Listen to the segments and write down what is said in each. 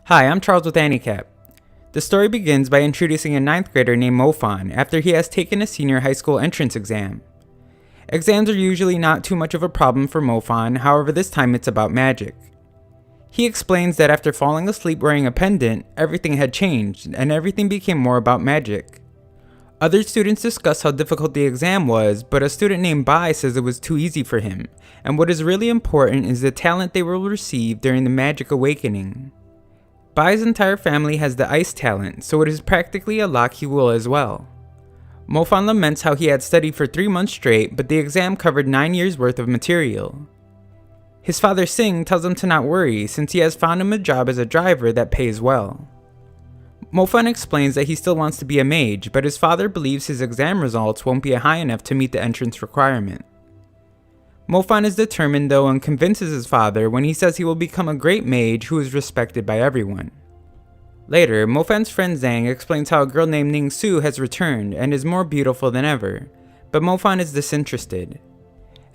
Hi, I'm Charles with Handicap. The story begins by introducing a 9th grader named Mofan after he has taken a senior high school entrance exam. Exams are usually not too much of a problem for Mofan, however this time it's about magic. He explains that after falling asleep wearing a pendant, everything had changed, and everything became more about magic. Other students discuss how difficult the exam was, but a student named Bai says it was too easy for him, and what is really important is the talent they will receive during the magic awakening. Bai's entire family has the ice talent, so it is practically a lock he will as well. Mofan laments how he had studied for 3 months straight, but the exam covered 9 years worth of material. His father Sing tells him to not worry since he has found him a job as a driver that pays well. Mofan explains that he still wants to be a mage, but his father believes his exam results won't be high enough to meet the entrance requirement. Mofan is determined though and convinces his father when he says he will become a great mage who is respected by everyone. Later, Mofan's friend Zhang explains how a girl named Ning Su has returned and is more beautiful than ever, but Mofan is disinterested.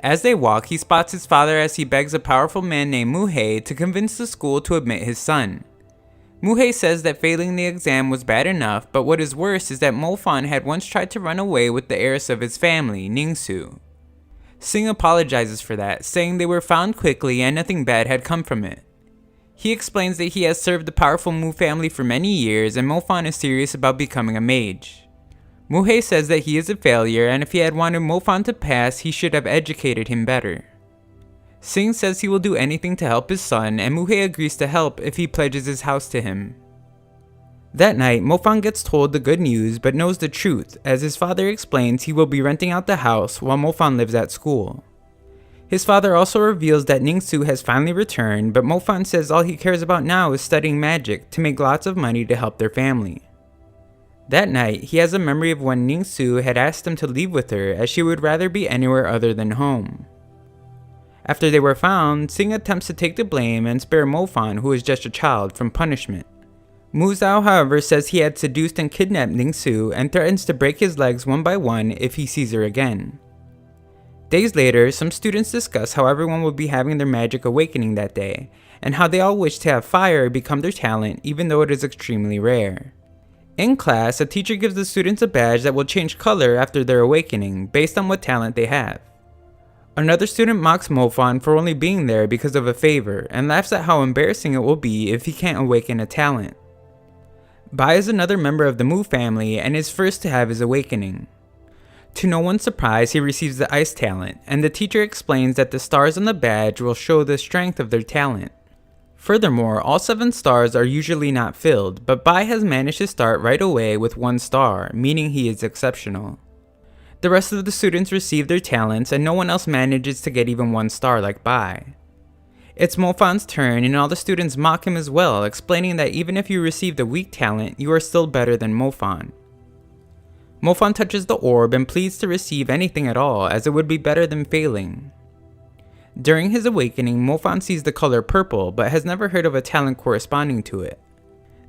As they walk, he spots his father as he begs a powerful man named Muhei to convince the school to admit his son. Muhei says that failing the exam was bad enough, but what is worse is that Mofan had once tried to run away with the heiress of his family, Ning Su. Sing apologizes for that, saying they were found quickly and nothing bad had come from it. He explains that he has served the powerful Mu family for many years and Mofan is serious about becoming a mage. Muhei says that he is a failure and if he had wanted Mofan to pass, he should have educated him better. Sing says he will do anything to help his son and Muhei agrees to help if he pledges his house to him. That night, Mofan gets told the good news but knows the truth as his father explains he will be renting out the house while Mofan lives at school. His father also reveals that Ning-Su has finally returned, but Mofan says all he cares about now is studying magic to make lots of money to help their family. That night, he has a memory of when Ning-Su had asked him to leave with her as she would rather be anywhere other than home. After they were found, Sing attempts to take the blame and spare Mofan, who is just a child, from punishment. Mu Zhao, however, says he had seduced and kidnapped Ning-Su and threatens to break his legs one by one if he sees her again. Days later, some students discuss how everyone will be having their magic awakening that day, and how they all wish to have fire become their talent even though it is extremely rare. In class, a teacher gives the students a badge that will change color after their awakening based on what talent they have. Another student mocks Mofan for only being there because of a favor and laughs at how embarrassing it will be if he can't awaken a talent. Bai is another member of the Mu family and is first to have his awakening. To no one's surprise, he receives the ice talent, and the teacher explains that the stars on the badge will show the strength of their talent. Furthermore, all 7 stars are usually not filled, but Bai has managed to start right away with 1 star, meaning he is exceptional. The rest of the students receive their talents and no one else manages to get even 1 star like Bai. It's Mofan's turn and all the students mock him as well, explaining that even if you received a weak talent, you are still better than Mofan. Mofan touches the orb and pleads to receive anything at all as it would be better than failing. During his awakening, Mofan sees the color purple but has never heard of a talent corresponding to it.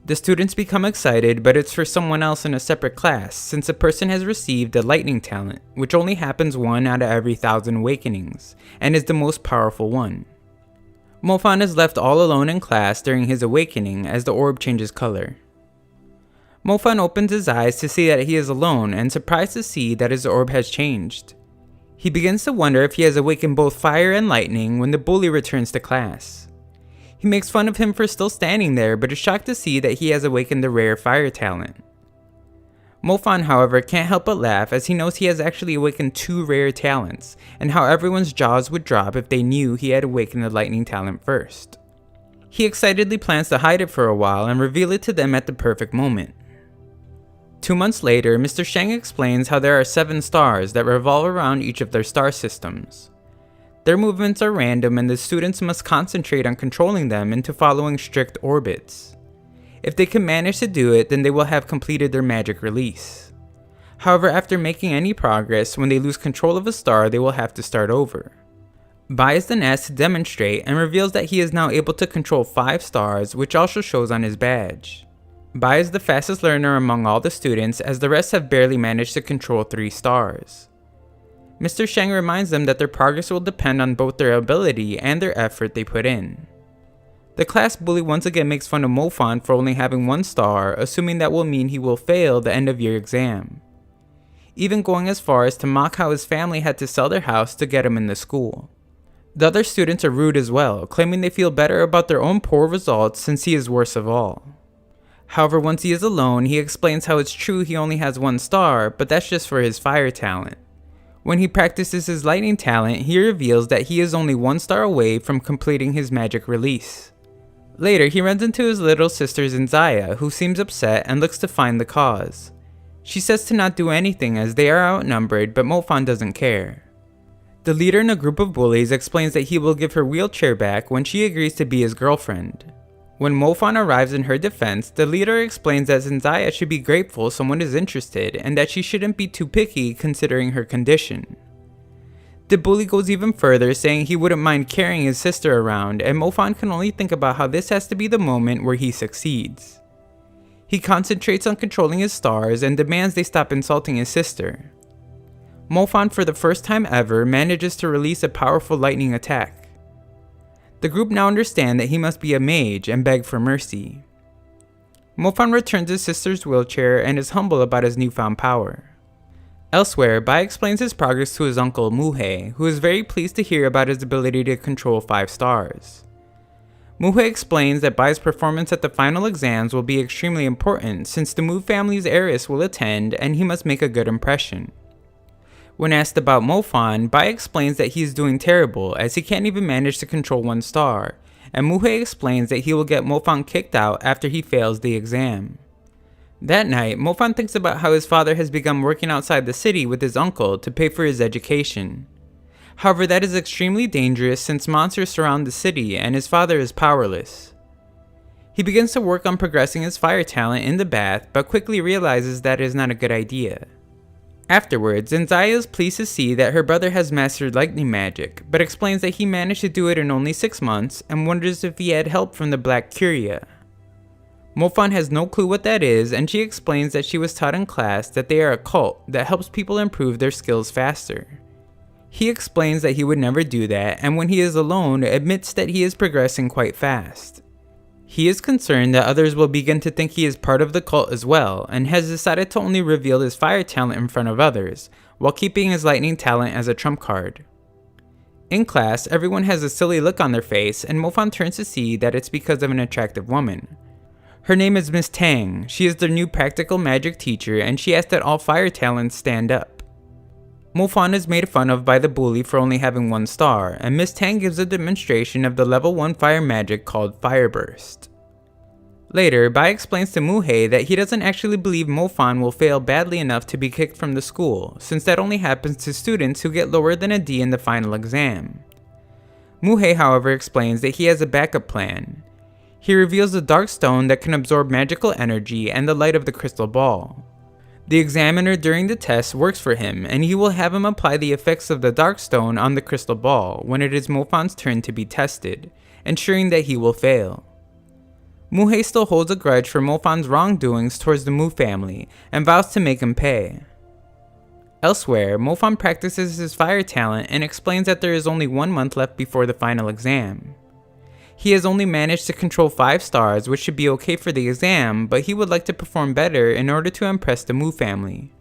The students become excited, but it's for someone else in a separate class since a person has received a lightning talent, which only happens 1 out of every 1,000 awakenings, and is the most powerful one. Mofan is left all alone in class during his awakening as the orb changes color. Mofan opens his eyes to see that he is alone and surprised to see that his orb has changed. He begins to wonder if he has awakened both fire and lightning when the bully returns to class. He makes fun of him for still standing there but is shocked to see that he has awakened the rare fire talent. Mofan, however, can't help but laugh as he knows he has actually awakened 2 rare talents, and how everyone's jaws would drop if they knew he had awakened the lightning talent first. He excitedly plans to hide it for a while and reveal it to them at the perfect moment. 2 months later, Mr. Sheng explains how there are 7 stars that revolve around each of their star systems. Their movements are random and the students must concentrate on controlling them into following strict orbits. If they can manage to do it, then they will have completed their magic release. However, after making any progress, when they lose control of a star, they will have to start over. Bai is then asked to demonstrate and reveals that he is now able to control 5 stars, which also shows on his badge. Bai is the fastest learner among all the students as the rest have barely managed to control 3 stars. Mr. Sheng reminds them that their progress will depend on both their ability and their effort they put in. The class bully once again makes fun of Mofan for only having 1 star, assuming that will mean he will fail the end of year exam, even going as far as to mock how his family had to sell their house to get him in the school. The other students are rude as well, claiming they feel better about their own poor results since he is worst of all. However, once he is alone, he explains how it's true he only has 1 star, but that's just for his fire talent. When he practices his lightning talent, he reveals that he is only 1 star away from completing his magic release. Later, he runs into his little sister Zenzaya, who seems upset and looks to find the cause. She says to not do anything as they are outnumbered, but Mofan doesn't care. The leader in a group of bullies explains that he will give her wheelchair back when she agrees to be his girlfriend. When Mofan arrives in her defense, the leader explains that Zenzaya should be grateful someone is interested and that she shouldn't be too picky considering her condition. The bully goes even further, saying he wouldn't mind carrying his sister around, and Mofan can only think about how this has to be the moment where he succeeds. He concentrates on controlling his stars and demands they stop insulting his sister. Mofan, for the first time ever, manages to release a powerful lightning attack. The group now understand that he must be a mage and beg for mercy. Mofan returns his sister's wheelchair and is humble about his newfound power. Elsewhere, Bai explains his progress to his uncle Muhei, who is very pleased to hear about his ability to control 5 stars. Muhei explains that Bai's performance at the final exams will be extremely important since the Mu family's heiress will attend and he must make a good impression. When asked about Mofan, Bai explains that he is doing terrible as he can't even manage to control 1 star, and Muhei explains that he will get Mofan kicked out after he fails the exam. That night, Mofan thinks about how his father has begun working outside the city with his uncle to pay for his education. However, that is extremely dangerous since monsters surround the city and his father is powerless. He begins to work on progressing his fire talent in the bath, but quickly realizes that it is not a good idea. Afterwards, Zenzaya is pleased to see that her brother has mastered lightning magic, but explains that he managed to do it in only 6 months and wonders if he had help from the Black Curia. Mofan has no clue what that is, and she explains that she was taught in class that they are a cult that helps people improve their skills faster. He explains that he would never do that, and when he is alone, admits that he is progressing quite fast. He is concerned that others will begin to think he is part of the cult as well, and has decided to only reveal his fire talent in front of others, while keeping his lightning talent as a trump card. In class, everyone has a silly look on their face, and Mofan turns to see that it's because of an attractive woman. Her name is Miss Tang. She is their new practical magic teacher, and she asks that all fire talents stand up. Mofan is made fun of by the bully for only having 1 star, and Miss Tang gives a demonstration of the level 1 fire magic called Fire Burst. Later, Bai explains to Muhei that he doesn't actually believe Mofan will fail badly enough to be kicked from the school, since that only happens to students who get lower than a D in the final exam. Muhei, however, explains that he has a backup plan. He reveals the dark stone that can absorb magical energy and the light of the crystal ball. The examiner during the test works for him, and he will have him apply the effects of the dark stone on the crystal ball when it is Mofan's turn to be tested, ensuring that he will fail. Muhei still holds a grudge for Mofan's wrongdoings towards the Mu family, and vows to make him pay. Elsewhere, Mofan practices his fire talent and explains that there is only 1 month left before the final exam. He has only managed to control 5 stars, which should be okay for the exam, but he would like to perform better in order to impress the Mu family.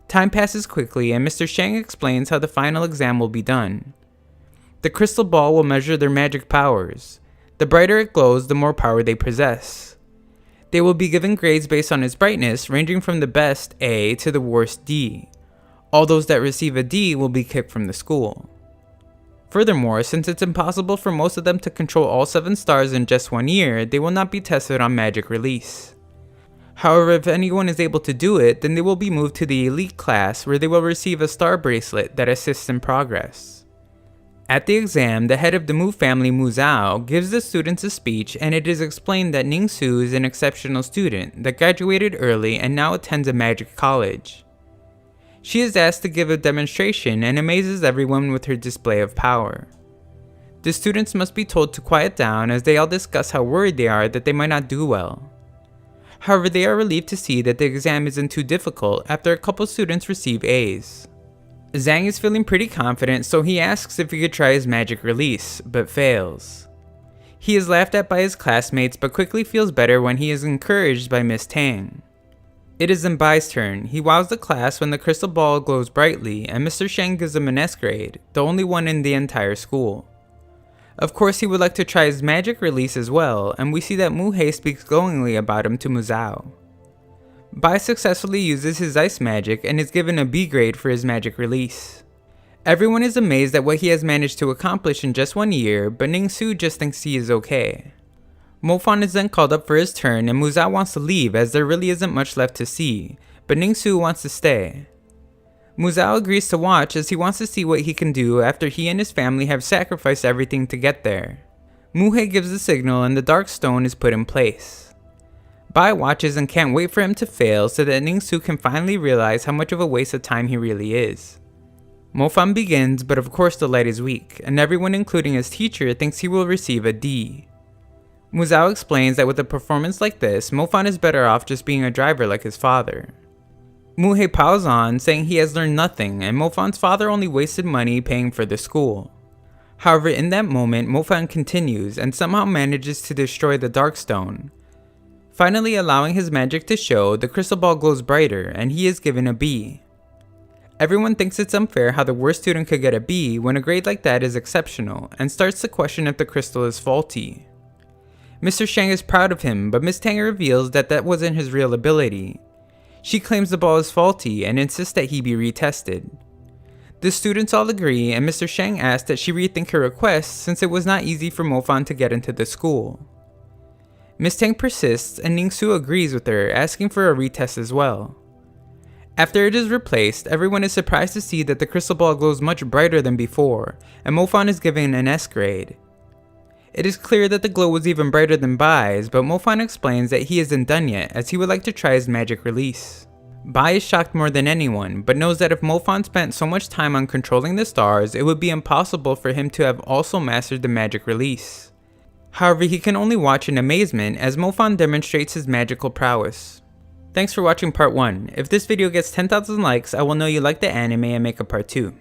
Time passes quickly, and Mr. Shang explains how the final exam will be done. The crystal ball will measure their magic powers. The brighter it glows, the more power they possess. They will be given grades based on its brightness, ranging from the best A to the worst D. All those that receive a D will be kicked from the school. Furthermore, since it's impossible for most of them to control all 7 stars in just 1 year, they will not be tested on magic release. However, if anyone is able to do it, then they will be moved to the elite class where they will receive a star bracelet that assists in progress. At the exam, the head of the Mu family, Mu Zhao, gives the students a speech, and it is explained that Ning Su is an exceptional student that graduated early and now attends a magic college. She is asked to give a demonstration and amazes everyone with her display of power. The students must be told to quiet down as they all discuss how worried they are that they might not do well. However, they are relieved to see that the exam isn't too difficult after a couple students receive A's. Zhang is feeling pretty confident, so he asks if he could try his magic release, but fails. He is laughed at by his classmates but quickly feels better when he is encouraged by Miss Tang. It is then Bai's turn. He wows the class when the crystal ball glows brightly and Mr. Shang gives him an S grade, the only one in the entire school. Of course he would like to try his magic release as well, and we see that Muhei speaks glowingly about him to Muzao. Bai successfully uses his ice magic and is given a B grade for his magic release. Everyone is amazed at what he has managed to accomplish in just 1 year, but Ning-Su just thinks he is okay. Mofan is then called up for his turn and Muzao wants to leave as there really isn't much left to see, but Ning-Su wants to stay. Muzao agrees to watch as he wants to see what he can do after he and his family have sacrificed everything to get there. Muhei gives the signal and the dark stone is put in place. Bai watches and can't wait for him to fail so that Ning-Su can finally realize how much of a waste of time he really is. Mofan begins, but of course the light is weak, and everyone including his teacher thinks he will receive a D. Muzao explains that with a performance like this, Mofan is better off just being a driver like his father. Muhei piles on, saying he has learned nothing and Mofan's father only wasted money paying for the school. However, in that moment, Mofan continues and somehow manages to destroy the Darkstone. Finally allowing his magic to show, the crystal ball glows brighter and he is given a B. Everyone thinks it's unfair how the worst student could get a B when a grade like that is exceptional, and starts to question if the crystal is faulty. Mr. Shang is proud of him, but Miss Tang reveals that that wasn't his real ability. She claims the ball is faulty and insists that he be retested. The students all agree and Mr. Shang asks that she rethink her request since it was not easy for Mofan to get into the school. Miss Tang persists and Ning-Su agrees with her, asking for a retest as well. After it is replaced, everyone is surprised to see that the crystal ball glows much brighter than before, and Mofan is given an S grade. It is clear that the glow was even brighter than Bai's, but Mofan explains that he isn't done yet as he would like to try his magic release. Bai is shocked more than anyone, but knows that if Mofan spent so much time on controlling the stars, it would be impossible for him to have also mastered the magic release. However, he can only watch in amazement as Mofan demonstrates his magical prowess. Thanks for watching part 1. If this video gets 10,000 likes, I will know you like the anime and make a part 2.